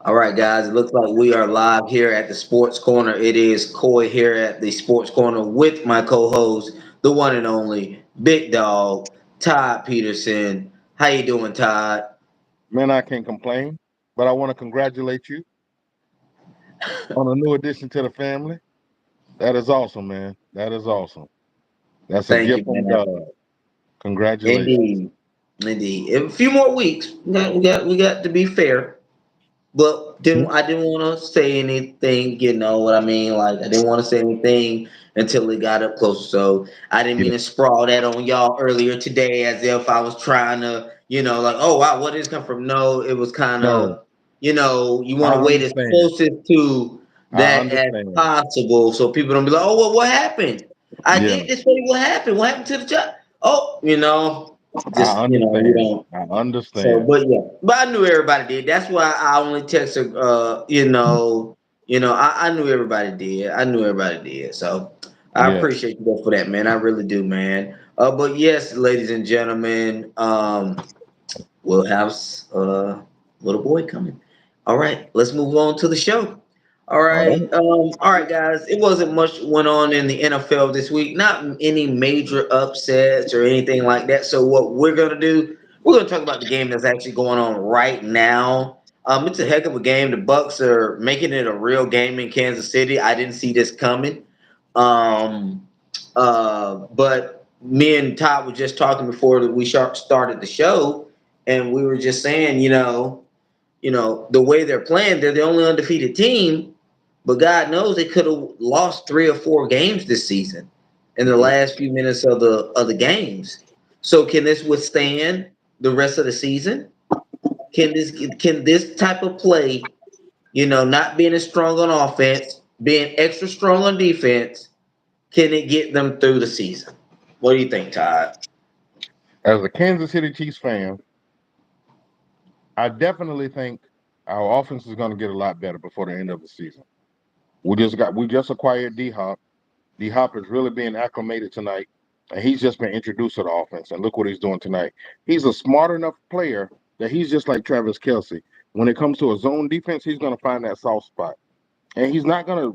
All right, guys. It looks like we are live here at the Sports Corner. It is Coy here at the Sports Corner with my co-host, the one and only Big Dog, Todd Peterson. How you doing, Todd? Man, I can't complain, but I want to congratulate you on a new addition to the family. That is awesome, man. That is awesome. That's a Thank gift you, from man. God. Congratulations. Indeed, indeed. In a few more weeks. We got to be fair. But Hmm? I didn't want to say anything, you know what I mean? Like I didn't want to say anything until it got up close. So I didn't Yeah. mean to sprawl that on y'all earlier today as if I was trying to, like, oh wow, what is come from? No, it was kind No, of, you want I to wait as understand. closest to I that as understand. possible so people don't be like, oh well, what happened? I Yeah, did this way. What happened? What happened to the job? Oh, I just we understand. don't. I So, understand. but yeah, but I knew everybody did. That's why I only texted. I knew everybody did. I knew everybody did. So, I Yes. appreciate you for that, man. I really do, man. But yes, ladies and gentlemen, we'll have little boy coming. All right, let's move on to the show. All All right, right. all right, guys. It wasn't much went on in the NFL this week. Not any major upsets or anything like that. So what we're gonna do, we're gonna talk about the game that's actually going on right now. It's a heck of a game. The Bucks are making it a real game in Kansas City. I didn't see this coming. Um, but me and Todd were just talking before we started the show, and we were just saying, the way they're playing, they're the only undefeated team. But God knows they could have lost 3 or 4 games this season in the Yeah. last few minutes of the games. So can this withstand the rest of the season? Can this type of play, not being as strong on offense, being extra strong on defense, can it get them through the season? What do you think, Todd? As a Kansas City Chiefs fan, I definitely think our offense is going to get a lot better before the end of the season. We just acquired D Hop. D Hop is really being acclimated tonight, and he's just been introduced to the offense. And look what he's doing tonight. He's a smart enough player that he's just like Travis Kelsey. When it comes to a zone defense, he's going to find that soft spot, and he's not gonna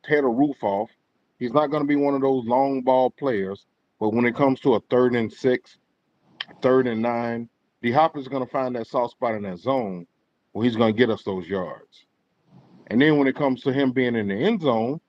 tear the roof off. He's not going to be one of those long ball players. But when it comes to a 3rd and 6, 3rd and 9, D Hop is going to find that soft spot in that zone where he's going to get us those yards. And then when it comes to him being in the end zone,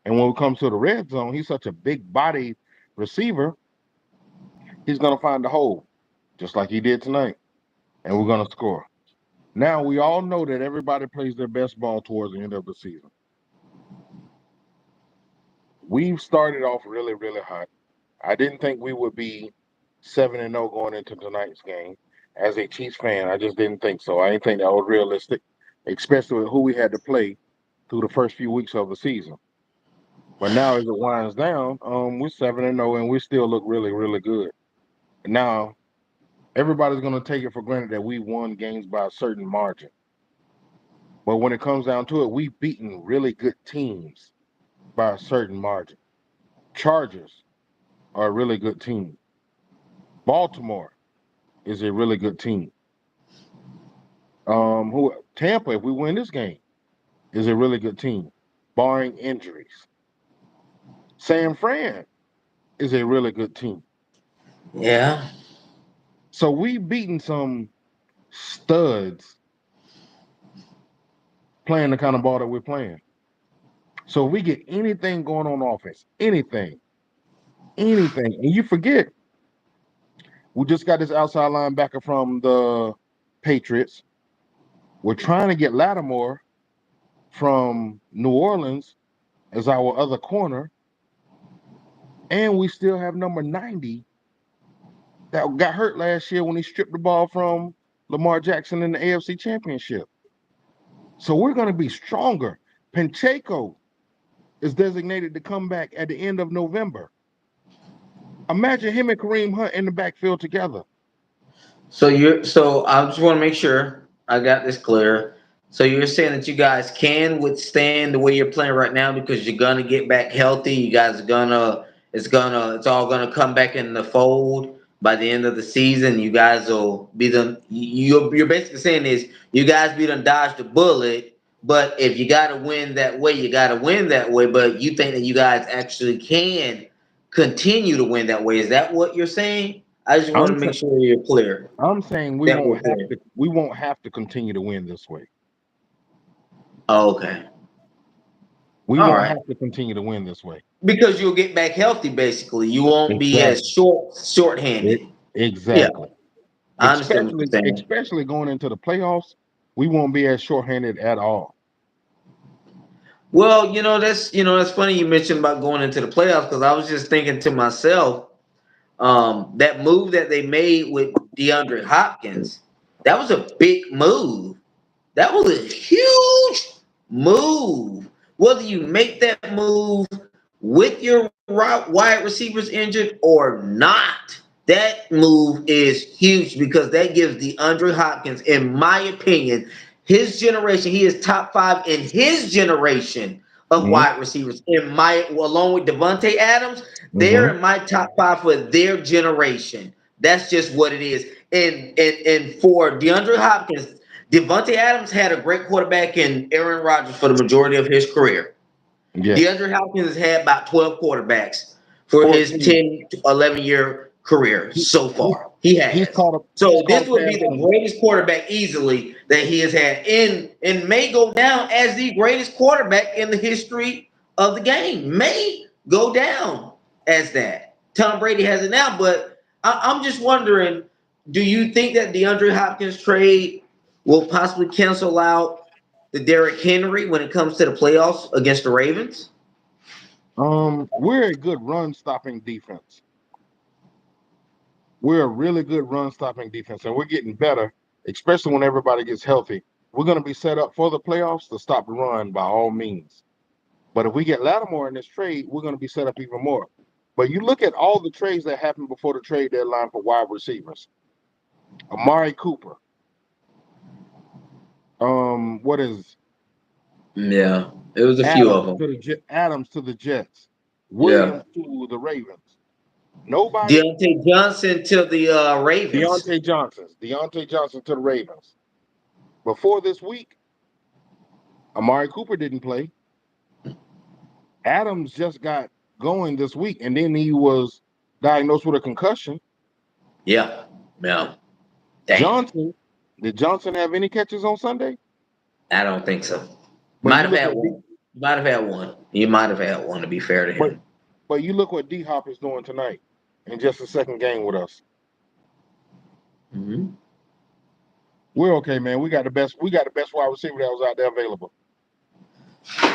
and when it comes to the red zone, he's such a big body receiver, he's going to find the hole, just like he did tonight, and we're going to score. Now, we all know that everybody plays their best ball towards the end of the season. We've started off really, really hot. I didn't think we would be 7-0 going into tonight's game. As a Chiefs fan, I just didn't think so. I didn't think that was realistic, especially with who we had to play through the first few weeks of the season. But now, as it winds down, we're 7-0, and we still look really, really good. Now, everybody's going to take it for granted that we won games by a certain margin. But when it comes down to it, we've beaten really good teams by a certain margin. Chargers are a really good team. Baltimore is a really good team. Who Tampa, if we win this game, is a really good team, barring injuries. San Fran is a really good team. Yeah. So we've beaten some studs playing the kind of ball that we're playing. So if we get anything going on offense, anything, and you forget, we just got this outside linebacker from the Patriots. We're trying to get Lattimore from New Orleans as our other corner, and we still have number 90 that got hurt last year when he stripped the ball from Lamar Jackson in the AFC Championship. So we're going to be stronger. Pacheco is designated to come back at the end of November. Imagine him and Kareem Hunt in the backfield together. So I just want to make sure I got this clear. So you're saying that you guys can withstand the way you're playing right now because you're gonna get back healthy. You guys are gonna it's all gonna come back in the fold. by the end of the season, you guys will be done. You're basically saying is you guys be done dodged the bullet. But if you got to win that way, you got to win that way. But you think that you guys actually can continue to win that way? Is that what you're saying? I just want I'm to sa- make sure you're clear. I'm saying That we're clear. we won't have to continue to win this way. Oh, okay. We All won't right. have to continue to win this way. Because you'll get back healthy. Basically, you won't be as Exactly. short-handed. E- Yeah, exactly. I understand what you're saying. Especially going into the playoffs, we won't be as shorthanded at all. Well, that's funny you mentioned about going into the playoffs because I was just thinking to myself, that move that they made with DeAndre Hopkins, that was a big move. That was a huge move. Whether you make that move with your wide receivers injured or not, that move is huge because that gives DeAndre Hopkins, in my opinion, his generation, he is top five in his generation of Hmm. wide receivers. Along with Devontae Adams, they're Hmm. in my top five for their generation. That's just what it is. And for DeAndre Hopkins, Devontae Adams had a great quarterback in Aaron Rodgers for the majority of his career. Yes. DeAndre Hopkins has had about 12 quarterbacks for his 14. 10 to 11-year career He, so he, far. He he's has. caught up. He's So caught this a would pass be the on. greatest quarterback easily that he has had and may go down as the greatest quarterback in the history of the game. May go down as that. Tom Brady has it now, but I'm just wondering, do you think that DeAndre Hopkins trade will possibly cancel out the Derrick Henry when it comes to the playoffs against the Ravens? We're a good run stopping defense. We're a really good run stopping defense, and we're getting better, especially when everybody gets healthy. We're going to be set up for the playoffs to stop the run by all means. But if we get Lattimore in this trade, we're going to be set up even more. But you look at all the trades that happened before the trade deadline for wide receivers. Amari Cooper. What is Yeah, it was a few of them. Adams to the Jets, Yeah, Williams to the Ravens. Nobody. Deontay Johnson to the Ravens. Deontay Johnson to the Ravens. Before this week, Amari Cooper didn't play. Adams just got going this week, and then he was diagnosed with a concussion. Yeah, yeah. Damn, Johnson, did Johnson have any catches on Sunday? I don't think so. But Might you have look had what one. Might have had one. He might have had one. To be fair to but him. but you look what D Hop is doing tonight in just a second game with us. Hmm. We're okay, man. We got the best wide receiver that was out there available.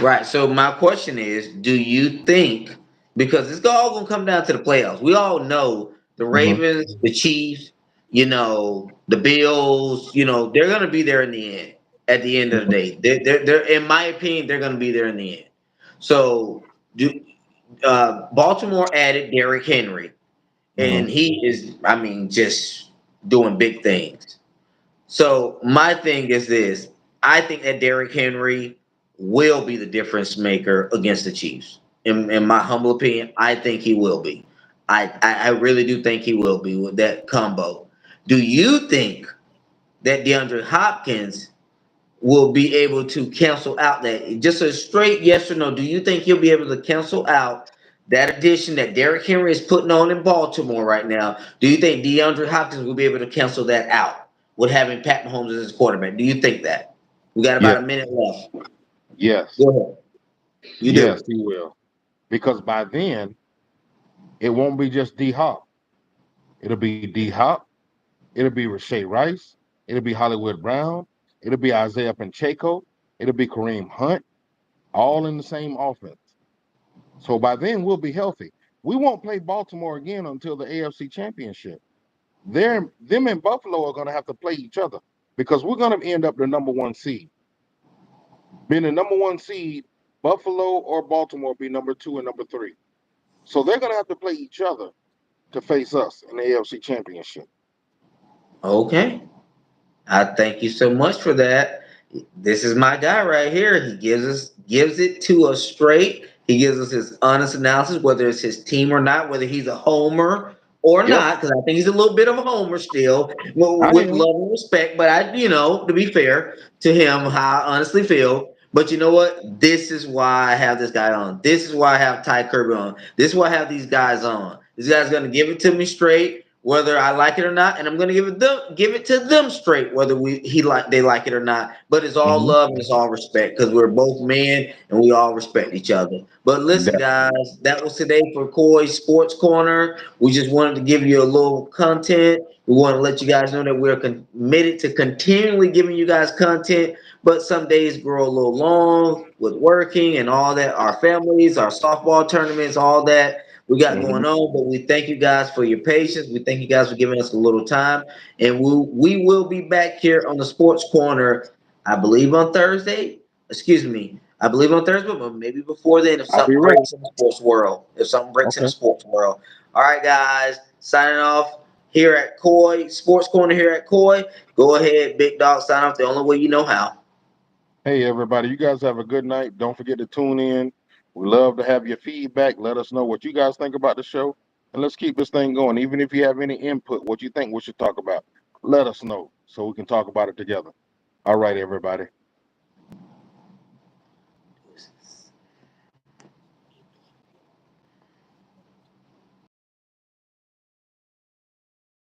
Right. So my question is, do you think because it's all gonna come down to the playoffs? We all know the Mm-hmm. Ravens, the Chiefs, the Bills, they're gonna be there in the end. At the end of the Mm-hmm. day, they're in my opinion, they're gonna be there in the end. So do Baltimore added Derrick Henry, Mm-hmm. and he is, I mean, just doing big things. So my thing is this: I think that Derrick Henry will be the difference maker against the Chiefs. In my humble opinion, I think he will be. I really do think he will be with that combo. Do you think that DeAndre Hopkins will be able to cancel out that? Just a straight yes or no. Do you think he'll be able to cancel out that addition that Derrick Henry is putting on in Baltimore right now? Do you think DeAndre Hopkins will be able to cancel that out with having Pat Mahomes as his quarterback? Do you think that? We got about Yes, a minute left. yes, Go ahead. You yes, do. he will. Because by then it won't be just D Hop. It'll be D Hop. It'll be Rashay Rice. It'll be Hollywood Brown. It'll be Isaiah Pacheco. It'll be Kareem Hunt, all in the same offense. So by then we'll be healthy. We won't play Baltimore again until the AFC Championship. Them and Buffalo are going to have to play each other because we're going to end up the number one seed. Being the number one seed, Buffalo or Baltimore be number two and number three. So they're going to have to play each other to face us in the AFC Championship. Okay. I thank you so much for that. This is my guy right here. He gives it to us straight. He gives us his honest analysis, whether it's his team or not, whether he's a homer or Yep, not, because I think he's a little bit of a homer still, I with am. love and respect. But to be fair to him, how I honestly feel. But you know what? This is why I have this guy on. This is why I have Ty Kirby on. This is why I have these guys on. This guy's gonna give it to me straight, whether I like it or not, and I'm gonna give it to them straight, whether they like it or not. But it's all Hmm. love and it's all respect because we're both men and we all respect each other. But listen, guys, that was today for Coy Sports Corner. We just wanted to give you a little content. We want to let you guys know that we're committed to continually giving you guys content, but some days grow a little long with working and all that, our families, our softball tournaments, all that we got Hmm. going on. But we thank you guys for your patience. We thank you guys for giving us a little time. And we will be back here on the Sports Corner, I believe on Thursday. Excuse me. I believe on Thursday, but maybe before then if I'll be something ready. breaks in the sports world. If something breaks in the Okay. sports world. All right, guys. Signing off here at Coy Sports Corner here at Coy. Go ahead, big dog. Sign off the only way you know how. Hey, everybody, you guys have a good night. Don't forget to tune in. We love to have your feedback. Let us know what you guys think about the show. And let's keep this thing going. Even if you have any input, what you think we should talk about, let us know so we can talk about it together. All right, everybody.